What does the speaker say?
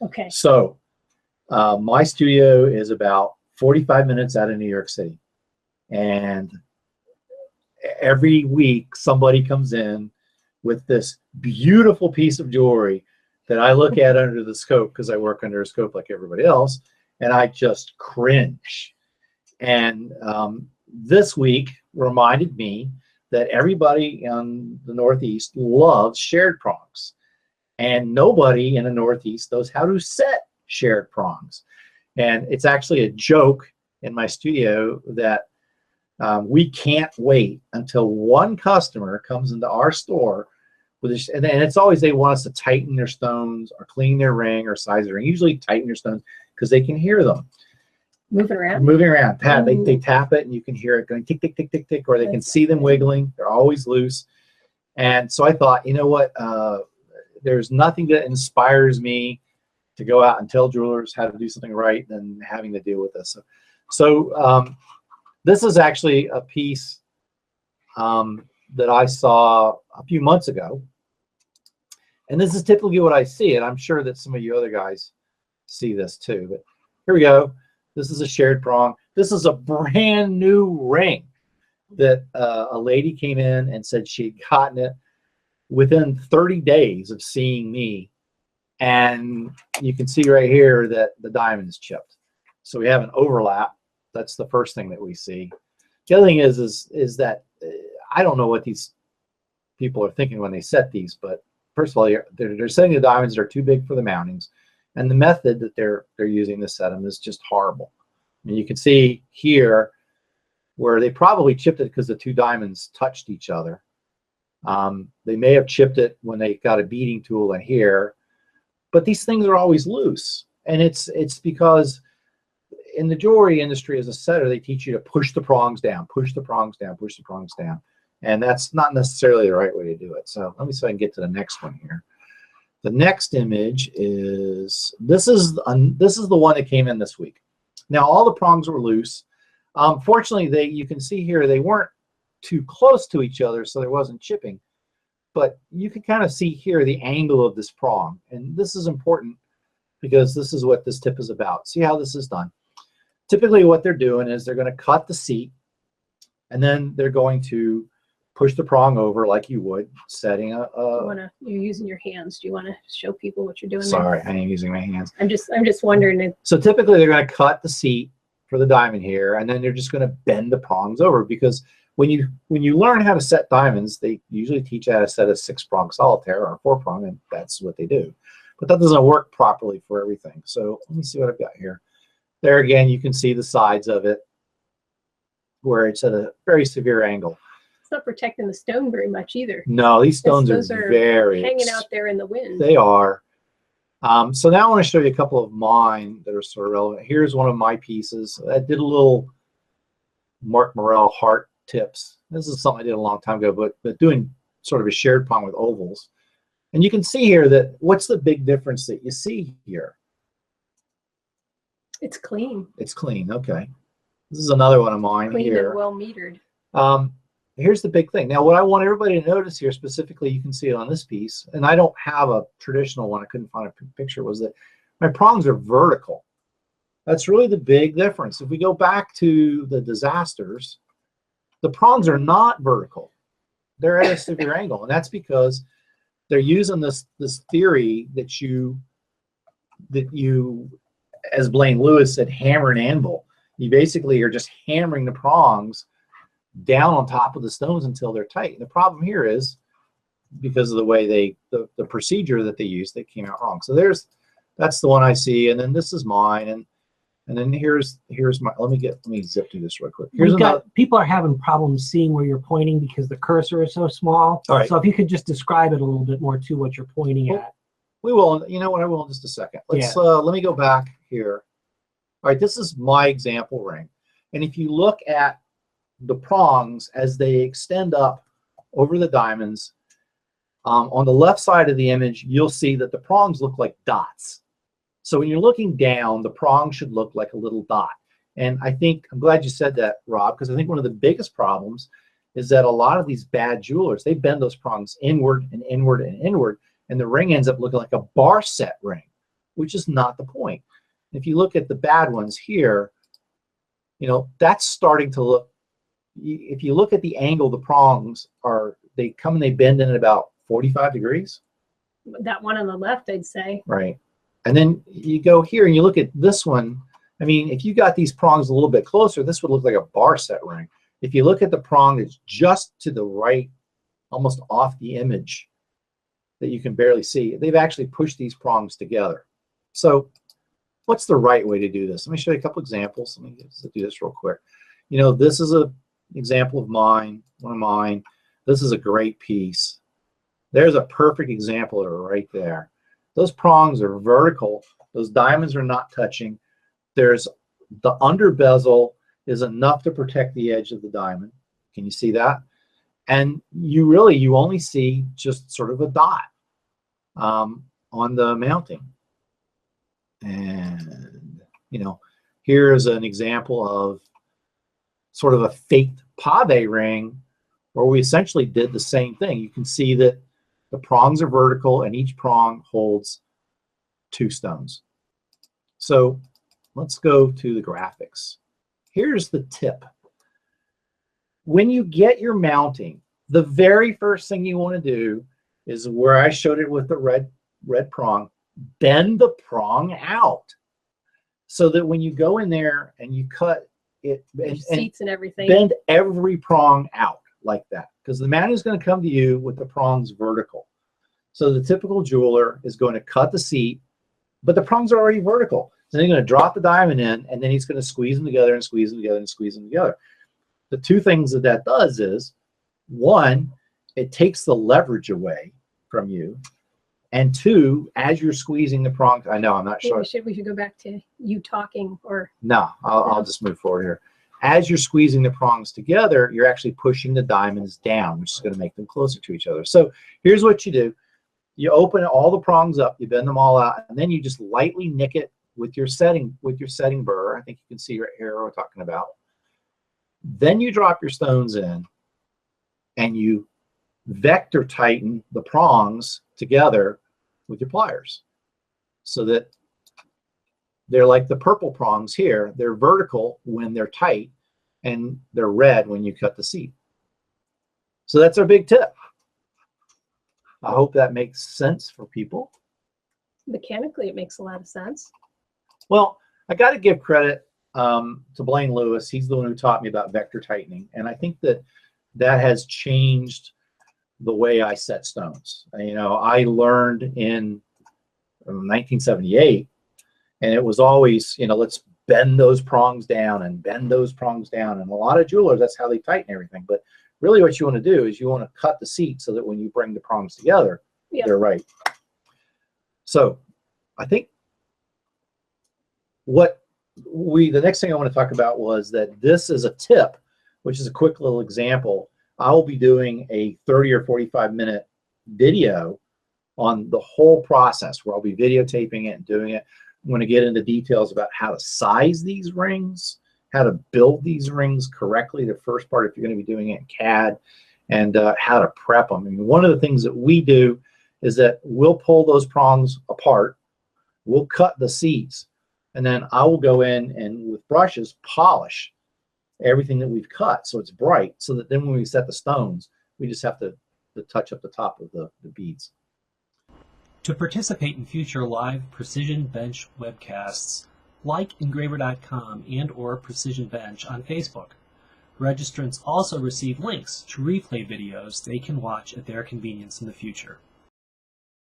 Okay. So my studio is about 45 minutes out of New York City. And every week somebody comes in with this beautiful piece of jewelry that I look at under the scope, because I work under a scope like everybody else, and I just cringe. And this week reminded me that everybody in the Northeast loves shared prongs, and nobody in the Northeast knows how to set shared prongs. And it's actually a joke in my studio that we can't wait until one customer comes into our store with this, and it's always they want us to tighten their stones or clean their ring or size their ring. Usually tighten your stones because they can hear them. Moving around? Moving around. They tap it and you can hear it going tick, tick, tick, tick, tick, or they can see them wiggling. They're always loose. And so I thought, you know what? There's nothing that inspires me to go out and tell jewelers how to do something right than having to deal with this. So this is actually a piece that I saw a few months ago. And this is typically what I see, and I'm sure that some of you other guys see this too. But here we go. This is a shared prong. This is a brand new ring that a lady came in and said she'd gotten it within 30 days of seeing me. And you can see right here that the diamond is chipped. So we have an overlap. That's the first thing that we see. The other thing is that I don't know what these people are thinking when they set these, but first of all, they're setting the diamonds that are too big for the mountings, and the method that they're using to set them is just horrible. And you can see here where they probably chipped it because the two diamonds touched each other. They may have chipped it when they got a beating tool in here, but these things are always loose, and it's because in the jewelry industry as a setter, they teach you to push the prongs down, push the prongs down, push the prongs down. And that's not necessarily the right way to do it. So let me see if I can get to the next one here. The next image is, this is the one that came in this week. Now all the prongs were loose. Fortunately, you can see here, they weren't too close to each other, so there wasn't chipping. But you can kind of see here the angle of this prong. And this is important because this is what this tip is about. See how this is done. Typically what they're doing is they're going to cut the seat, and then they're going to push the prong over like you would setting you're using your hands. Do you want to show people what you're doing? Sorry, there? I am using my hands. I'm just wondering. So typically they're going to cut the seat for the diamond here, and then they're just going to bend the prongs over, because when you learn how to set diamonds, they usually teach you how to set a 6-prong solitaire or a 4-prong, and that's what they do. But that doesn't work properly for everything. So let me see what I've got here. There again, you can see the sides of it where it's at a very severe angle. It's not protecting the stone very much either. No, these stones are very hanging out there in the wind. They are. So now I want to show you a couple of mine that are sort of relevant. Here's one of my pieces. I did a little Mark Morel heart tips. This is something I did a long time ago, but doing sort of a shared prong with ovals. And you can see here that what's the big difference that you see here? It's clean. It's clean. Okay. This is another one of mine clean here. And well metered. Here's the big thing. Now, what I want everybody to notice here, specifically, you can see it on this piece, and I don't have a traditional one. I couldn't find a picture, was that my prongs are vertical. That's really the big difference. If we go back to the disasters, the prongs are not vertical. They're at a severe angle, and that's because they're using this theory that you, as Blaine Lewis said, hammer and anvil. You basically are just hammering the prongs down on top of the stones until they're tight. And the problem here is because of the way the procedure that they used, they came out wrong. So that's the one I see, and then this is mine, and then here's my. Let me zip through this real quick. People are having problems seeing where you're pointing because the cursor is so small. All right. So if you could just describe it a little bit more to what you're pointing at. We will. You know what? I will in just a second. Let me go back here. All right, this is my example ring, and if you look at the prongs as they extend up over the diamonds, on the left side of the image, you'll see that the prongs look like dots. So when you're looking down, the prong should look like a little dot. And I'm glad you said that, Rob, because I think one of the biggest problems is that a lot of these bad jewelers, they bend those prongs inward and inward and inward, and the ring ends up looking like a bar set ring. which is not the point. If you look at the bad ones here, you know, that's starting to look, if you look at the angle, the prongs are, they come and they bend in at about 45 degrees. That one on the left, I'd say. Right. And then you go here and you look at this one. I mean, if you got these prongs a little bit closer, this would look like a bar set ring. If you look at the prong, it's just to the right, almost off the image that you can barely see. They've actually pushed these prongs together. So what's the right way to do this? Let me show you a couple examples. Let me do this real quick. You know, this is an example of mine, one of mine. This is a great piece. There's a perfect example of it right there. Those prongs are vertical. Those diamonds are not touching. There's the under bezel is enough to protect the edge of the diamond. Can you see that? And you only see just sort of a dot on the mounting. And, you know, here's an example of sort of a faked pave ring where we essentially did the same thing. You can see that the prongs are vertical and each prong holds 2 stones. So let's go to the graphics. Here's the tip. When you get your mounting, the very first thing you want to do is where I showed it with the red prong, bend the prong out so that when you go in there and you cut it and Seats and everything. bend every prong out like that, because the mounting is going to come to you with the prongs vertical. So the typical jeweler is going to cut the seat, but the prongs are already vertical. So they're going to drop the diamond in, and then he's going to squeeze them together and squeeze them together and squeeze them together. The 2 things that that does is, 1, it takes the leverage away from you, and 2, as you're squeezing the prongs, I know I'm not sure. We should go back to you talking, or No, I'll just move forward here. As you're squeezing the prongs together, you're actually pushing the diamonds down, which is going to make them closer to each other. So here's what you do. You open all the prongs up, you bend them all out, and then you just lightly nick it with your setting burr. I think you can see right here what we're talking about. Then you drop your stones in and you vector tighten the prongs together with your pliers so that they're like the purple prongs here. They're vertical when they're tight and they're red when you cut the seat. So that's our big tip. I hope that makes sense for people. mechanically it makes a lot of sense. Well, I got to give credit to Blaine Lewis. He's the one who taught me about vector tightening, and I think that that has changed the way I set stones. You know, I learned in 1978, and it was always, you know, let's bend those prongs down and bend those prongs down. And a lot of jewelers, that's how they tighten everything. But really what you want to do is you want to cut the seat so that when you bring the prongs together, they're right. So I think the next thing I want to talk about was that this is a tip, which is a quick little example. I will be doing a 30 or 45-minute video on the whole process where I'll be videotaping it and doing it. I'm going to get into details about how to size these rings, how to build these rings correctly, the first part if you're going to be doing it in CAD, and how to prep them. I mean, one of the things that we do is that we'll pull those prongs apart, we'll cut the seats, and then I will go in and with brushes polish everything that we've cut so it's bright, so that then when we set the stones, we just have to touch up the top of the beads. To participate in future live Precision Bench webcasts, like Engraver.com and or Precision Bench on Facebook. Registrants also receive links to replay videos they can watch at their convenience in the future.